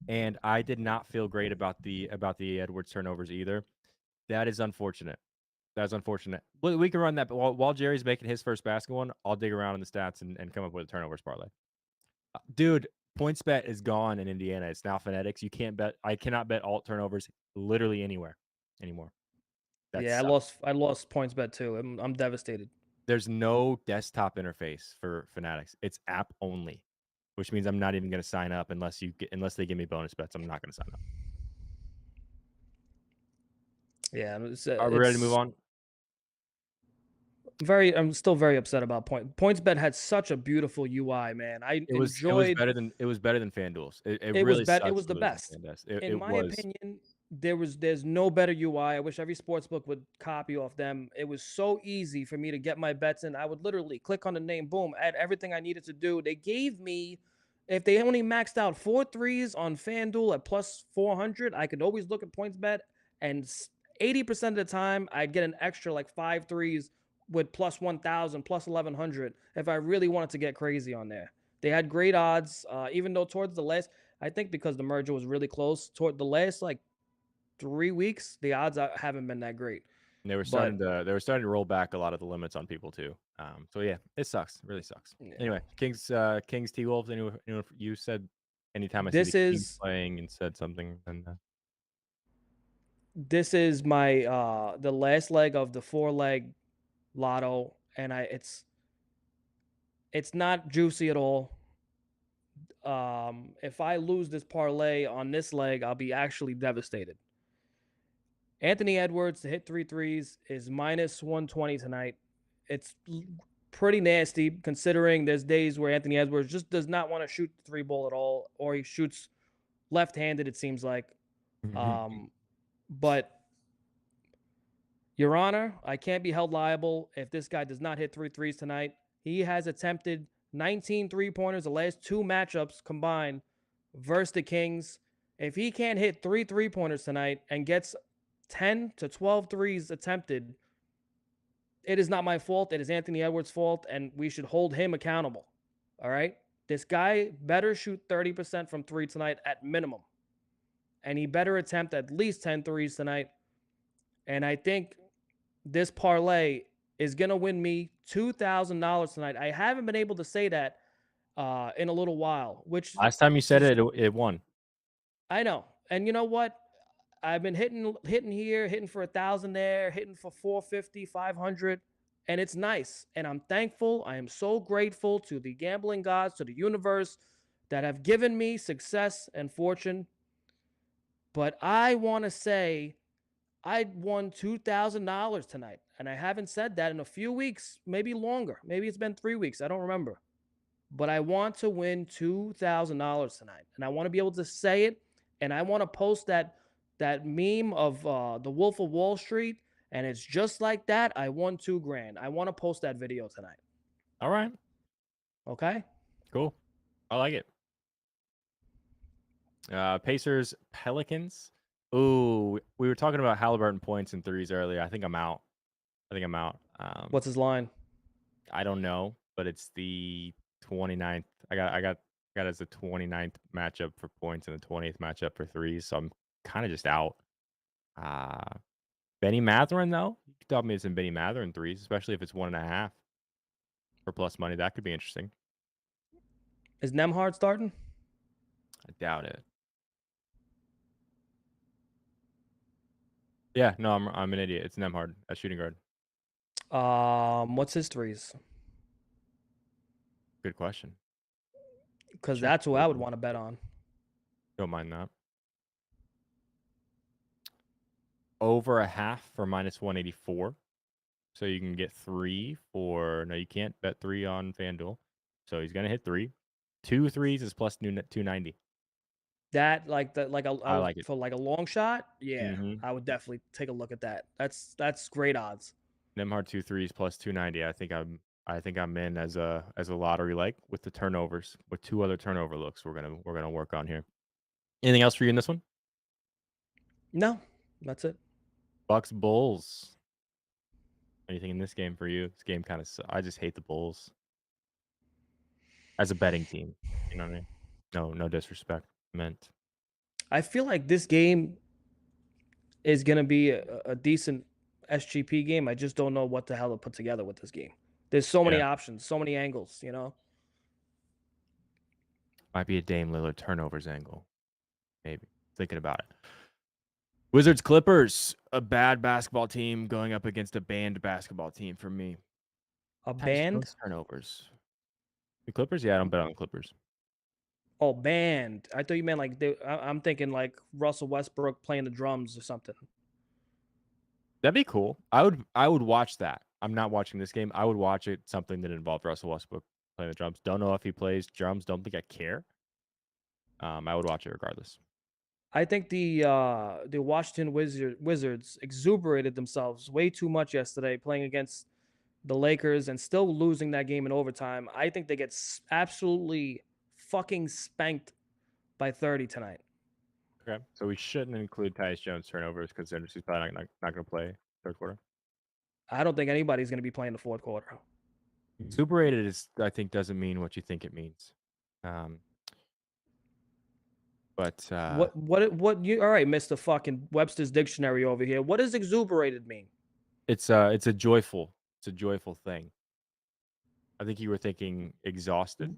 and I did not feel great about the Edwards turnovers either. That is unfortunate. That's unfortunate. We can run that, but while Jerry's making his first basket one, I'll dig around in the stats and come up with a turnovers parlay. Dude, points bet is gone in Indiana. It's now Fanatics. You can't bet. I cannot bet alt turnovers literally anywhere anymore. Yeah, I lost points bet too. I'm devastated. There's no desktop interface for Fanatics. It's app only, which means I'm not even going to sign up unless they give me bonus bets. I'm not going to sign up. Yeah, Are we ready to move on? I'm still very upset about PointsBet had such a beautiful UI, man. It was better than FanDuel's. It really was better. It was the best. In my opinion, there's no better UI. I wish every sportsbook would copy off them. It was so easy for me to get my bets in. I would literally click on the name, boom, add everything I needed to do. They gave me, if they only maxed out 4 threes on FanDuel at plus 400, I could always look at PointsBet, and 80% of the time I'd get an extra like 5 threes with plus 1,000, plus 1,100 if I really wanted to get crazy on there. They had great odds, even though towards the last, I think because the merger was really close, toward the last like 3 weeks, the odds haven't been that great. They were starting to roll back a lot of the limits on people too. So yeah, it sucks. It really sucks. Yeah. Anyway, Kings T-Wolves. Anyone, you said anytime I see the Kings playing and said something, and this is my the last leg of the 4-leg lotto, and it's not juicy at all. If I lose this parlay on this leg, I'll be actually devastated. Anthony Edwards to hit 3 threes is minus 120 tonight. It's pretty nasty considering there's days where Anthony Edwards just does not want to shoot the 3 ball at all, or he shoots left-handed, it seems like. But Your Honor, I can't be held liable if this guy does not hit 3 threes tonight. He has attempted 19 3-pointers the last 2 matchups combined versus the Kings. If he can't hit 3 3-pointers tonight and gets 10 to 12 threes attempted, it is not my fault. It is Anthony Edwards' fault, and we should hold him accountable. All right? This guy better shoot 30% from 3 tonight at minimum. And he better attempt at least 10 threes tonight. And I think this parlay is going to win me $2,000 tonight. I haven't been able to say that in a little while. Which last time you said it won. I know. And you know what? I've been hitting here, hitting for 1,000 there, hitting for 450, 500, and it's nice. And I'm thankful. I am so grateful to the gambling gods, to the universe that have given me success and fortune. But I want to say I won $2,000 tonight, and I haven't said that in a few weeks, maybe longer. Maybe it's been 3 weeks. I don't remember. But I want to win $2,000 tonight, and I want to be able to say it, and I want to post that meme of the Wolf of Wall Street, and it's just like that. I won $2,000. I want to post that video tonight. All right. Okay. Cool. I like it. Pacers, Pelicans. Ooh, we were talking about Halliburton points and threes earlier. I think I'm out. What's his line? I don't know, but it's the 29th. I got as the 29th matchup for points and the 20th matchup for threes, so I'm kind of just out. Benny Mathurin, though. You could tell me it's in Benny Mathurin threes, especially if it's 1.5. for plus money. That could be interesting. Is Nemhard starting? I doubt it. Yeah, no, I'm an idiot. It's Nemhard at shooting guard. What's his threes? Good question. Because that's who I would want to bet on. Don't mind that. Over a half for minus 184. So you can get 3 for... No, you can't bet 3 on FanDuel. So he's going to hit 3. 2 threes is plus 290. That I like it. For like a long shot, yeah, Mm-hmm. I would definitely take a look at that. That's great odds. Nemhard 2 threes plus 290. I think I'm in as a lottery like with the turnovers, with 2 other turnover looks we're gonna work on here. Anything else for you in this one? No, that's it. Bucks Bulls. Anything in this game for you? This game kind of I just hate the Bulls as a betting team. You know what I mean? No disrespect meant. I feel like this game is gonna be a decent SGP game. I just don't know what the hell to put together with this game. There's so many options, so many angles, you know. Might be a Dame Lillard turnovers angle. Maybe. Thinking about it. Wizards Clippers, a bad basketball team going up against a banned basketball team for me. A band? Turnovers. The Clippers? Yeah, I don't bet on the Clippers. Oh, band. I thought you meant like I'm thinking like Russell Westbrook playing the drums or something. That'd be cool. I would watch that. I'm not watching this game. I would watch it, something that involved Russell Westbrook playing the drums. Don't know if he plays drums. Don't think I care. I would watch it regardless. I think the Washington Wizards exuberated themselves way too much yesterday playing against the Lakers and still losing that game in overtime. I think they get absolutely fucking spanked by 30 tonight. Okay, so we shouldn't include Tyus Jones turnovers because he's probably not going to play third quarter. I don't think anybody's going to be playing the fourth quarter. Exuberated I think doesn't mean what you think it means. But what you all right, Mr. fucking Webster's dictionary over here. What does exuberated mean? It's a joyful thing. I think you were thinking exhausted.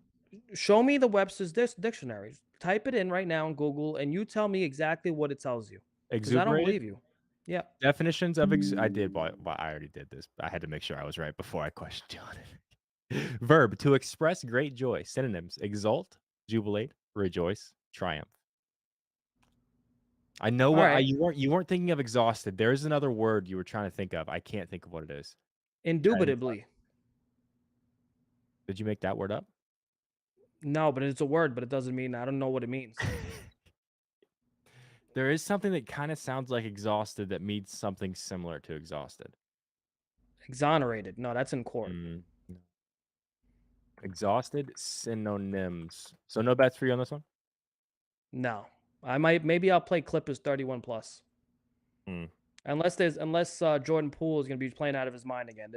Show me the Webster's dictionary. Type it in right now on Google and you tell me exactly what it tells you. Because I don't believe you. Yeah. Definitions of I did. Well, I already did this. I had to make sure I was right before I questioned you on it. Verb, to express great joy. Synonyms: exult, jubilate, rejoice, triumph. I know what you weren't thinking of exhausted. There is another word you were trying to think of. I can't think of what it is. Indubitably. Did you make that word up? No, but it's a word, but it doesn't mean I don't know what it means. There is something that kind of sounds like exhausted that means something similar to exhausted. Exonerated. No, that's in court. Exhausted synonyms. So no bets for you on this one? No. Maybe I'll play Clippers 31 plus. Unless Jordan Poole is going to be playing out of his mind again.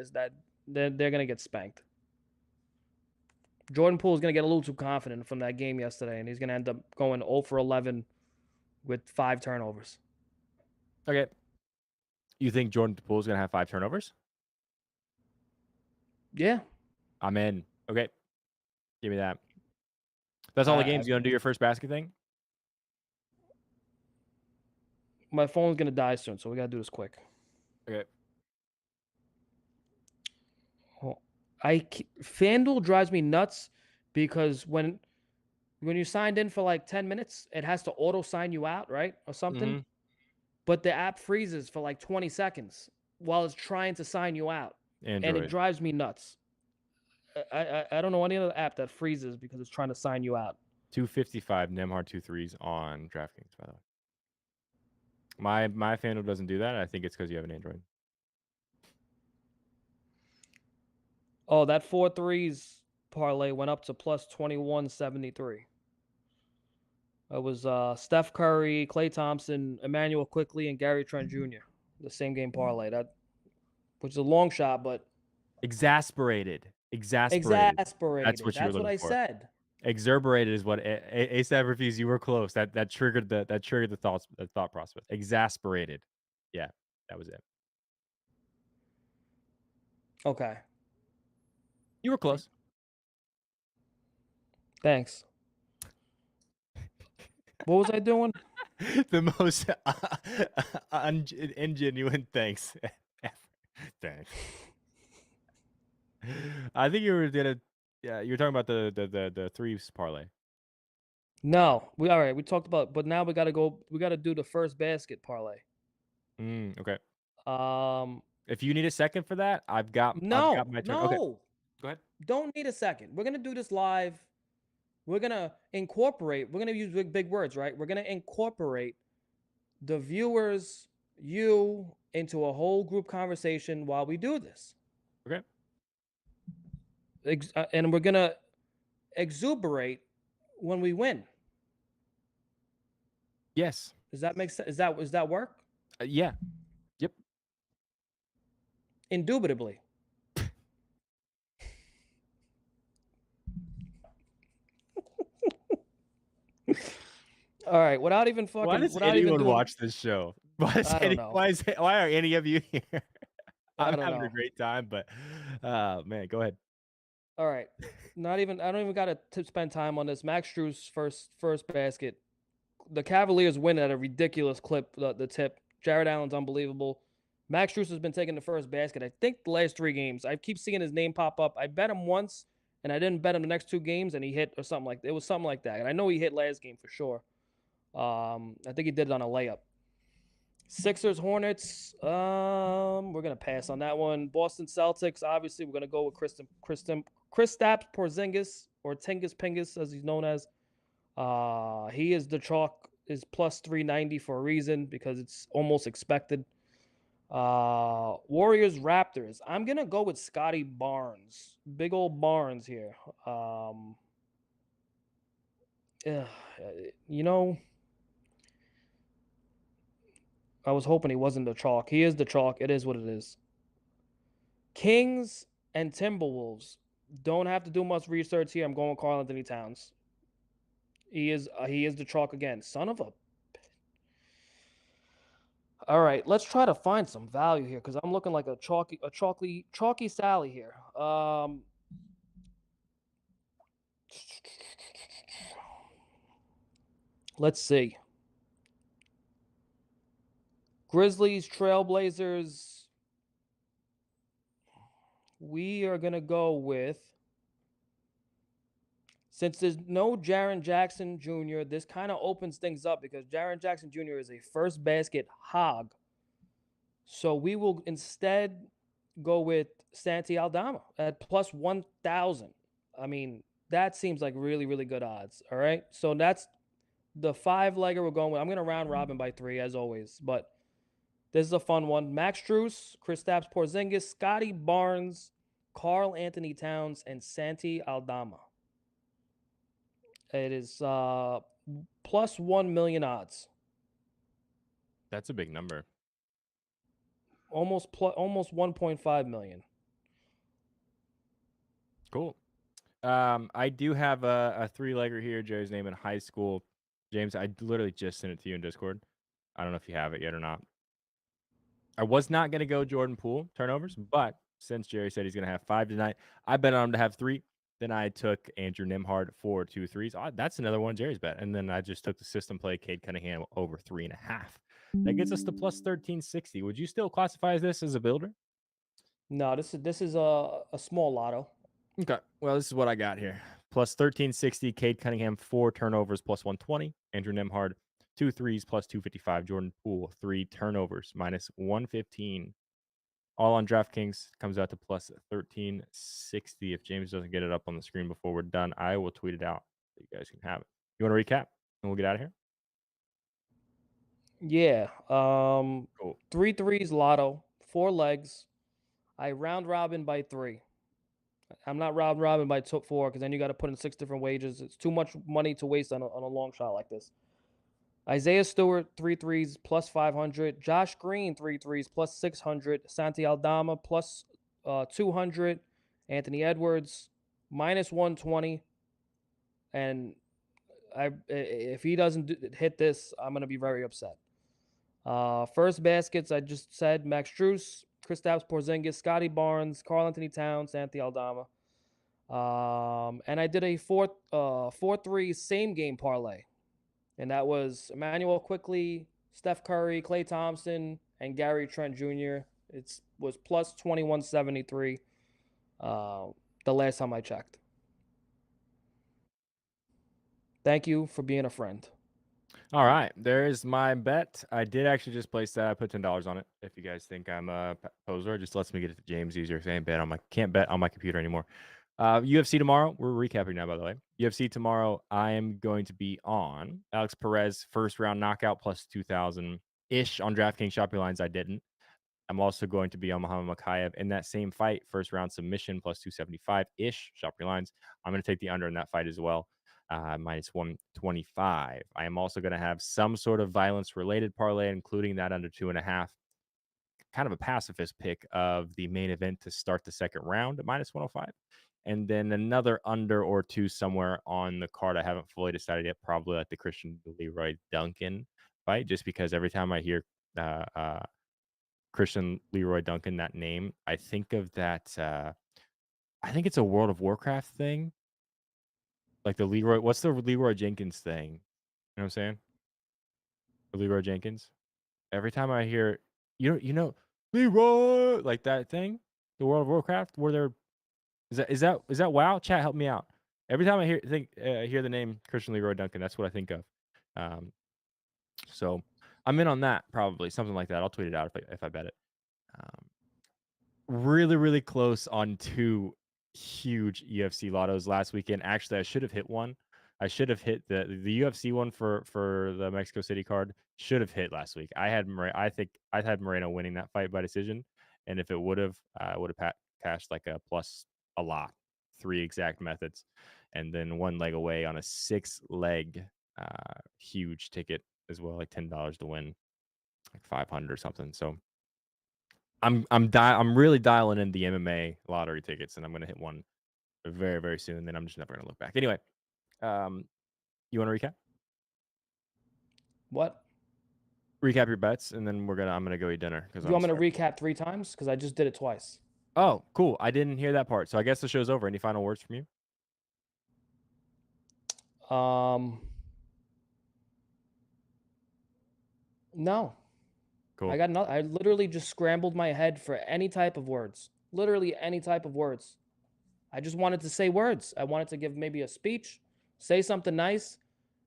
They're going to get spanked. Jordan Poole is going to get a little too confident from that game yesterday, and he's going to end up going 0 for 11 with 5 turnovers. Okay. You think Jordan Poole is going to have 5 turnovers? Yeah. I'm in. Okay. Give me that. That's all the games. You want to do your first basket thing? My phone's going to die soon, so we got to do this quick. Okay. FanDuel drives me nuts because when you signed in for like 10 minutes, it has to auto sign you out, right? Or something. Mm-hmm. But the app freezes for like 20 seconds while it's trying to sign you out. Android. And it drives me nuts. I don't know any other app that freezes because it's trying to sign you out. 255 Nemhard 2 threes on DraftKings, by the way. My FanDuel doesn't do that. I think it's because you have an Android. Oh, that 4 threes parlay went up to plus 2173. It was Steph Curry, Klay Thompson, Emmanuel Quickley, and Gary Trent Jr. The same game parlay. Which is a long shot, but exasperated. That's what you're looking I for. said. Exuberated is what ASAP refused. You were close. That triggered the thought process. Exasperated. Yeah, that was it. Okay. You were close. Thanks. What was I doing? The most ingenuine thanks. Thanks. I think you were yeah, you were talking about the threes parlay. No, we all right. We talked about, but now we gotta go. We gotta do the first basket parlay. Okay. Um, If you need a second for that, I've got my turn. Okay, no, go ahead. don't need a second. We're gonna do this live. We're gonna incorporate. We're gonna use big words, right? We're gonna incorporate the viewers, you, into a whole group conversation while we do this. Okay. And we're gonna exuberate when we win. Yes. Does that make sense? Does that work? Yeah. Yep. Indubitably. All right, without even fucking. Why does without even anyone doing. watch this show? Why don't know. Why are any of you here? I I'm don't having know. a great time, but man, go ahead. All right, not even. I don't even got to spend time on this. Max Strus first basket. The Cavaliers win at a ridiculous clip. The tip. Jared Allen's unbelievable. Max Strus has been taking the first basket. I think the last 3 games. I keep seeing his name pop up. I bet him once, and I didn't bet him the next 2 games, and he hit or something like that. It was something like that. And I know he hit last game for sure. I think he did it on a layup. Sixers, Hornets. We're gonna pass on that one. Boston Celtics. Obviously, we're gonna go with Kristaps Porzingis, or Tingus Pingus, as he's known as. He is the chalk. Is plus 390 for a reason, because it's almost expected. Warriors, Raptors. I'm gonna go with Scotty Barnes. Big old Barnes here. You know, I was hoping he wasn't the chalk. He is the chalk. It is what it is. Kings and Timberwolves. Don't have to do much research here. I'm going with Karl Anthony Towns. He is the chalk again. Son of a. All right, let's try to find some value here, because I'm looking like a chalky Sally here. Let's see. Grizzlies, Trailblazers. We are going to go with, since there's no Jaren Jackson Jr., this kind of opens things up, because Jaren Jackson Jr. is a first basket hog. So we will instead go with Santi Aldama at plus 1,000. I mean, that seems like really, really good odds. All right. So that's the 5-legger we're going with. I'm going to round robin by 3, as always, but this is a fun one. Max Strus, Kristaps Porzingis, Scotty Barnes, Karl Anthony Towns, and Santi Aldama. It is plus 1 million odds. That's a big number. Almost 1.5 million. Cool. I do have a 3-legger here. Jerry's name in high school. James, I literally just sent it to you in Discord. I don't know if you have it yet or not. I was not going to go Jordan Poole turnovers, but since Jerry said he's going to have 5 tonight, I bet on him to have 3. Then I took Andrew Nimhard for 2 threes. That's another one Jerry's bet. And then I just took the system play Cade Cunningham over 3.5. That gets us to plus 1360. Would you still classify this as a builder? No, this is a small lotto. Okay. Well, this is what I got here. Plus 1360. Cade Cunningham, 4 turnovers, plus 120. Andrew Nimhard, 2 threes, plus 255. Jordan Poole, 3 turnovers, minus 115. All on DraftKings comes out to plus 1360. If James doesn't get it up on the screen before we're done, I will tweet it out so you guys can have it. You want to recap and we'll get out of here? Yeah. Cool. 3 threes lotto, 4 legs. I round robin by 3. I'm not round robin by 4, because then you got to put in 6 different wages. It's too much money to waste on a long shot like this. Isaiah Stewart, 3 threes, plus 500. Josh Green, 3 threes, plus 600. Santi Aldama, plus 200. Anthony Edwards, minus 120. And if he doesn't hit this, I'm going to be very upset. First baskets, I just said Max Strus, Kristaps Porzingis, Scotty Barnes, Karl Anthony Towns, Santi Aldama. And I did a 4-3 same game parlay, and that was Emmanuel Quickly, Steph Curry, Klay Thompson, and Gary Trent Jr. It was plus 2173 the last time I checked. Thank you for being a friend. All right, there's my bet. I did actually just place that. I put $10 on it. If you guys think I'm a poser, it just lets me get it to James easier. Saying bet on my can't bet on my computer anymore. UFC tomorrow. We're recapping now, by the way. UFC tomorrow. I am going to be on Alex Perez first round knockout plus 2,000 ish on DraftKings Shopee lines. I didn't. I'm also going to be on Muhammad Makayev in that same fight, first round submission plus 275 ish Shopee lines. I'm going to take the under in that fight as well. Minus 125. I am also going to have some sort of violence related parlay, including that under 2.5. Kind of a pacifist pick of the main event to start the second round at minus 105. And then another under or two somewhere on the card. I haven't fully decided yet. Probably like the Christian Leroy Duncan fight, just because every time I hear Christian Leroy Duncan, that name, I think of that. I think it's a World of Warcraft thing. Like the Leroy, what's the Leroy Jenkins thing? You know what I'm saying? The Leroy Jenkins. Every time I hear, Leroy, like that thing, the World of Warcraft, where they're is that WoW? Chat, help me out. Every time I hear the name Christian Leroy Duncan, that's what I think of. So I'm in on that, probably something like that. I'll tweet it out if I bet it. Really, really close on two huge UFC lottos last weekend. Actually, I should have hit one. I should have hit the UFC one for the Mexico City card. Should have hit last week. I think I had Moreno winning that fight by decision, and if it would have, I would have cashed like a plus a lot, 3 exact methods, and then one leg away on a 6-leg huge ticket as well, like $10 to win, like 500 or something. So I'm really dialing in the MMA lottery tickets, and I'm gonna hit one very, very soon. Then I'm just never gonna look back. Anyway, you want to recap? What? Recap your bets, and then I'm gonna go eat dinner because You I'm want me to starving. recap 3 times? Because I just did it twice. Oh, cool. I didn't hear that part, so I guess the show's over. Any final words from you? No. Cool. I got no. I literally just scrambled my head for any type of words. Literally any type of words. I just wanted to say words. I wanted to give maybe a speech, say something nice,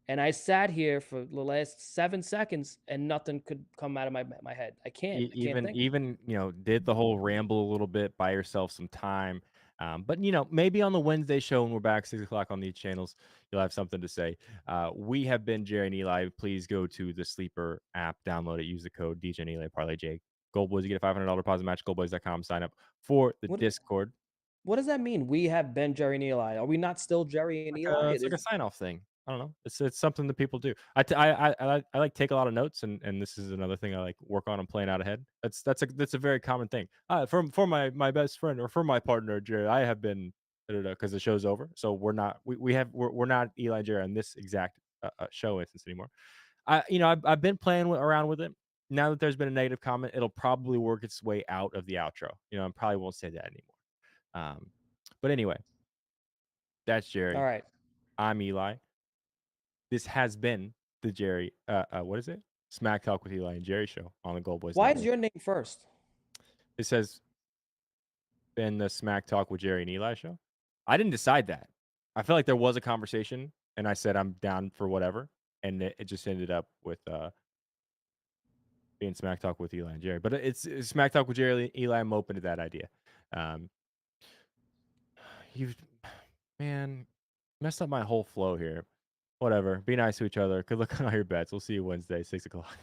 and I sat here for the last 7 seconds and nothing could come out of my head. I can't. I can't think. Even did the whole ramble a little bit, buy yourself some time. But maybe on the Wednesday show when we're back 6 o'clock on these channels, you'll have something to say. We have been Jerry and Eli. Please go to the Sleeper app, download it, use the code DJ and Eli Parlay J. GoldBoys, you get a $500 deposit match. GoldBoys.com. Sign up for the Discord. What does that mean? We have been Jerry and Eli. Are we not still Jerry and Eli? It's like a sign-off thing. I don't know. It's something that people do. I like take a lot of notes, and this is another thing I like work on and plan out ahead. That's a very common thing. For my best friend or for my partner Jerry, I have been because the show's over, so we're not we're not Eli and Jerry on this exact show instance anymore. I've been playing around with it. Now that there's been a negative comment, it'll probably work its way out of the outro. I probably won't say that anymore. But anyway, that's Jerry. All right. I'm Eli. This has been the Jerry. What is it? Smack Talk with Eli and Jerry show on the GoldBoys. Why Network. is your name first? This has been the Smack Talk with Jerry and Eli show. I didn't decide that. I feel like there was a conversation, and I said I'm down for whatever, and it just ended up with being Smack Talk with Eli and Jerry. But it's Smack Talk with Jerry and Eli. I'm open to that idea. You've messed up my whole flow here. Whatever. Be nice to each other. Good luck on all your bets. We'll see you Wednesday, 6 o'clock.